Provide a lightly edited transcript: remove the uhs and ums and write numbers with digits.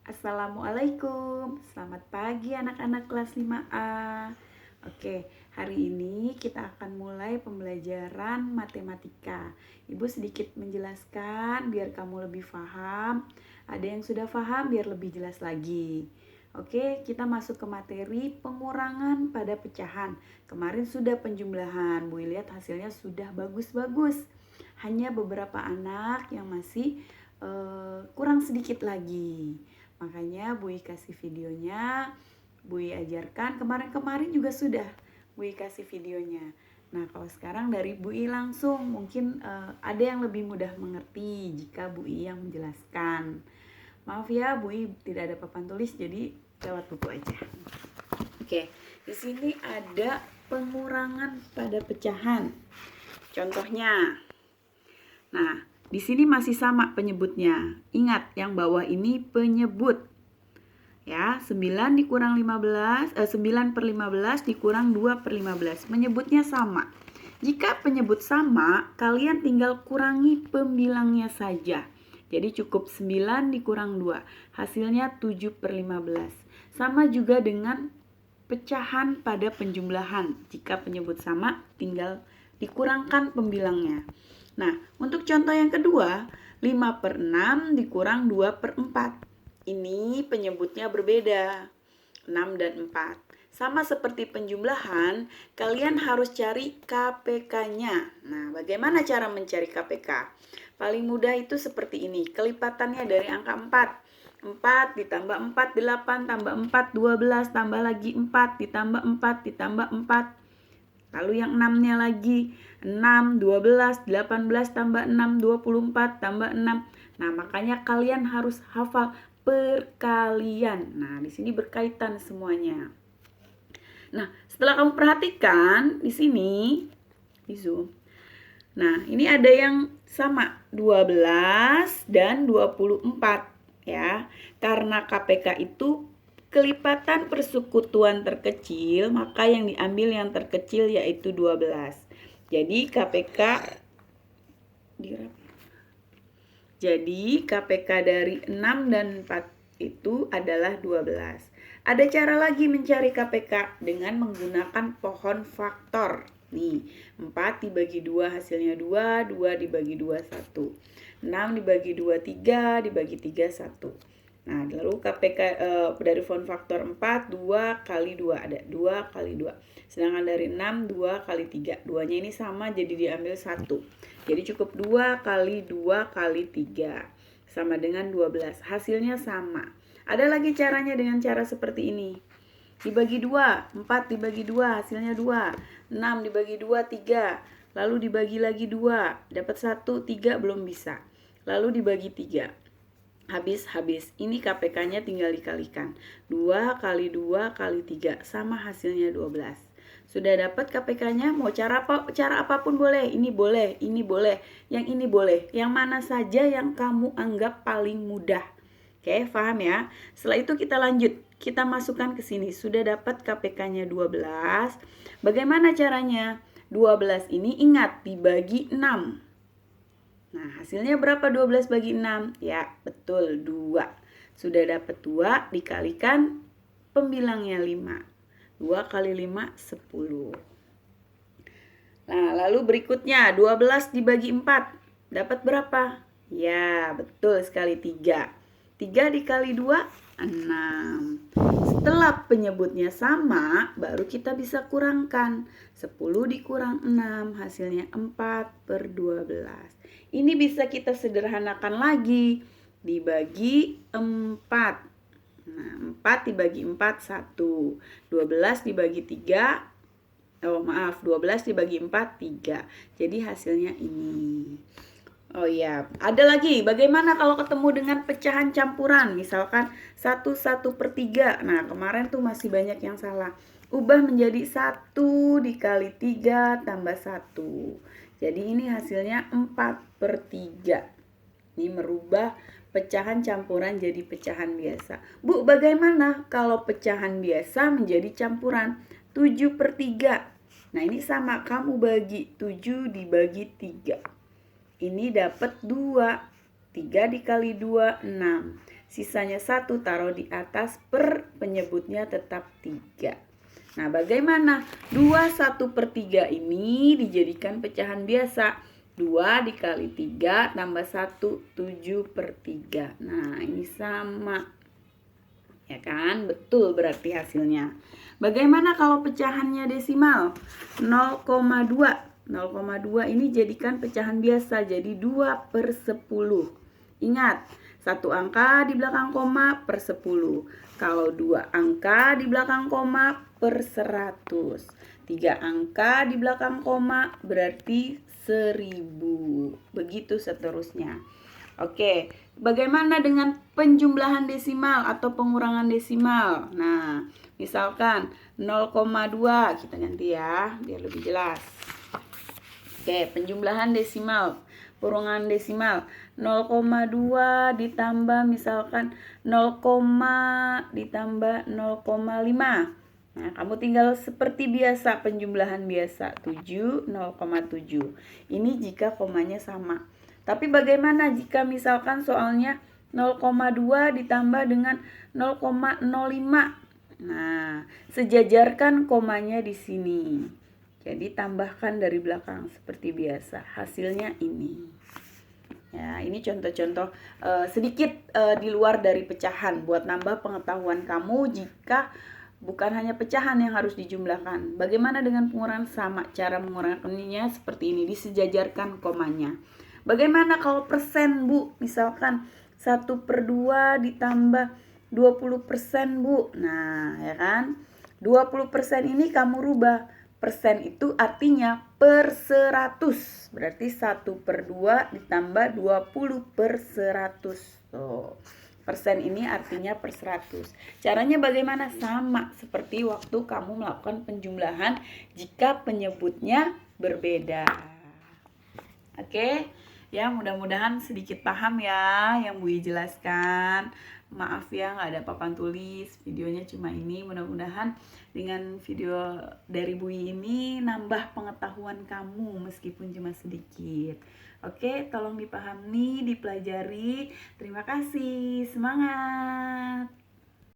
Assalamualaikum, selamat pagi anak-anak kelas 5A. Oke, hari ini kita akan mulai pembelajaran matematika. Ibu sedikit menjelaskan biar kamu lebih paham. Ada yang sudah paham biar lebih jelas lagi. Oke, kita masuk ke materi pengurangan pada pecahan. Kemarin sudah penjumlahan, Bu lihat hasilnya sudah bagus-bagus. Hanya beberapa anak yang masih kurang sedikit lagi. Makanya Bui kasih videonya, Bui ajarkan. Kemarin-kemarin juga sudah Bui kasih videonya. Nah, kalau sekarang dari Bui langsung mungkin ada yang lebih mudah mengerti jika Bui yang menjelaskan. Maaf ya, Bui tidak ada papan tulis, jadi lewat buku aja. Oke, di sini ada pengurangan pada pecahan. Contohnya, nah, di sini masih sama penyebutnya. Ingat, yang bawah ini penyebut. Ya, 9 dikurang 15, 9 per 15 dikurang 2 per 15. Menyebutnya sama. Jika penyebut sama, kalian tinggal kurangi pembilangnya saja. Jadi cukup 9 dikurang 2. Hasilnya 7 per 15. Sama juga dengan pecahan pada penjumlahan. Jika penyebut sama, tinggal dikurangkan pembilangnya. Nah, untuk contoh yang kedua, 5 per 6 dikurang 2 per 4. Ini penyebutnya berbeda, 6 dan 4. Sama seperti penjumlahan, kalian harus cari KPK-nya. Nah, bagaimana cara mencari KPK? Paling mudah itu seperti ini, kelipatannya dari angka 4. 4 ditambah 4, 8, tambah 4, 12, tambah lagi 4, ditambah 4, ditambah 4. Lalu yang 6-nya lagi, 6, 12, 18 tambah 6, 24 tambah 6. Nah, makanya kalian harus hafal perkalian. Nah, di sini berkaitan semuanya. Nah, setelah kamu perhatikan di sini, di zoom. Nah, ini ada yang sama, 12 dan 24 ya. Karena KPK itu kelipatan persekutuan terkecil, maka yang diambil yang terkecil yaitu 12. Jadi KPK dari 6 dan 4 itu adalah 12. Ada cara lagi mencari KPK dengan menggunakan pohon faktor. Nih, 4 dibagi 2 hasilnya 2, 2 dibagi 2 1. 6 dibagi 2 3, dibagi 3 1. Nah, lalu KPK dari pohon faktor 4, 2 kali 2, ada 2 kali 2. Sedangkan dari 6, 2 kali 3. Duanya ini sama, jadi diambil 1. Jadi cukup 2 kali 2 kali 3. Sama dengan 12. Hasilnya sama. Ada lagi caranya dengan cara seperti ini. Dibagi 2, 4 dibagi 2, hasilnya 2. 6 dibagi 2, 3. Lalu dibagi lagi 2, dapat 1, 3 belum bisa. Lalu dibagi 3. Habis. Ini KPK-nya tinggal dikalikan. 2 kali 2 kali 3 sama hasilnya 12. Sudah dapat KPK-nya? Mau cara apapun boleh. Ini boleh, ini boleh, yang ini boleh. Yang mana saja yang kamu anggap paling mudah. Oke, paham ya? Setelah itu kita lanjut. Kita masukkan ke sini. Sudah dapat KPK-nya 12. Bagaimana caranya? 12 ini ingat dibagi 6. Nah, hasilnya berapa 12 bagi 6? Ya, betul, 2. Sudah dapat 2, dikalikan pembilangnya 5. 2 kali 5, 10. Nah, lalu berikutnya, 12 dibagi 4. Dapat berapa? Ya, betul sekali, 3. 3 dikali 2, 6. Setelah penyebutnya sama, baru kita bisa kurangkan. 10 dikurang 6, hasilnya 4 per 12. Ini bisa kita sederhanakan lagi. Dibagi 4. Nah, 4 dibagi 4, 1. 12 dibagi 3. 12 dibagi 4, 3. Jadi hasilnya ini. Oh iya, ada lagi. Bagaimana kalau ketemu dengan pecahan campuran? Misalkan 1 per 3. Nah, kemarin tuh masih banyak yang salah. Ubah menjadi 1 dikali 3 tambah 1. Jadi ini hasilnya 4 per 3. Ini merubah pecahan campuran jadi pecahan biasa. Bu, bagaimana kalau pecahan biasa menjadi campuran? 7 per 3. Nah, ini sama. Kamu bagi 7 dibagi 3. Ini dapat 2. 3 dikali 2, 6. sisanya 1 taruh di atas, per penyebutnya tetap 3. Nah, bagaimana? 2/1/3 ini dijadikan pecahan biasa. 2 dikali 3 tambah 1, 7/3. Nah, ini sama. Ya kan? Betul berarti hasilnya. Bagaimana kalau pecahannya desimal? 0,2. 0,2 ini jadikan pecahan biasa, jadi 2/10. Ingat, satu angka di belakang koma per 10. Kalau 2 angka di belakang koma per 100. 3 angka di belakang koma berarti 1000. Begitu seterusnya. Oke, bagaimana dengan penjumlahan desimal atau pengurangan desimal? Nah, misalkan 0,2 kita ganti ya, biar lebih jelas. Oke, penjumlahan desimal, pengurangan desimal. 0,2 ditambah misalkan 0, ditambah 0,5. Nah, kamu tinggal seperti biasa penjumlahan biasa, 7, 0,7. Ini jika komanya sama. Tapi bagaimana jika misalkan soalnya 0,2 ditambah dengan 0,05? Nah, sejajarkan komanya di sini. Jadi tambahkan dari belakang seperti biasa. Hasilnya ini. Ya, ini contoh-contoh sedikit di luar dari pecahan buat nambah pengetahuan kamu jika bukan hanya pecahan yang harus dijumlahkan. Bagaimana dengan pengurangan? Sama, cara menguranginya seperti ini, disejajarkan komanya. Bagaimana kalau persen, Bu? Misalkan 1/2 ditambah 20%, Bu. Nah, ya kan? 20% ini kamu rubah. Persen itu artinya per 100. Berarti 1/2 ditambah 20/100. Tuh. Persen ini artinya per 100. Caranya bagaimana? Sama seperti waktu kamu melakukan penjumlahan jika penyebutnya berbeda. Oke, ya mudah-mudahan sedikit paham ya yang Bui jelaskan. Maaf ya nggak ada papan tulis, videonya cuma ini. Mudah-mudahan dengan video dari Bui ini nambah pengetahuan kamu meskipun cuma sedikit. Oke, tolong dipahami, dipelajari. Terima kasih, semangat!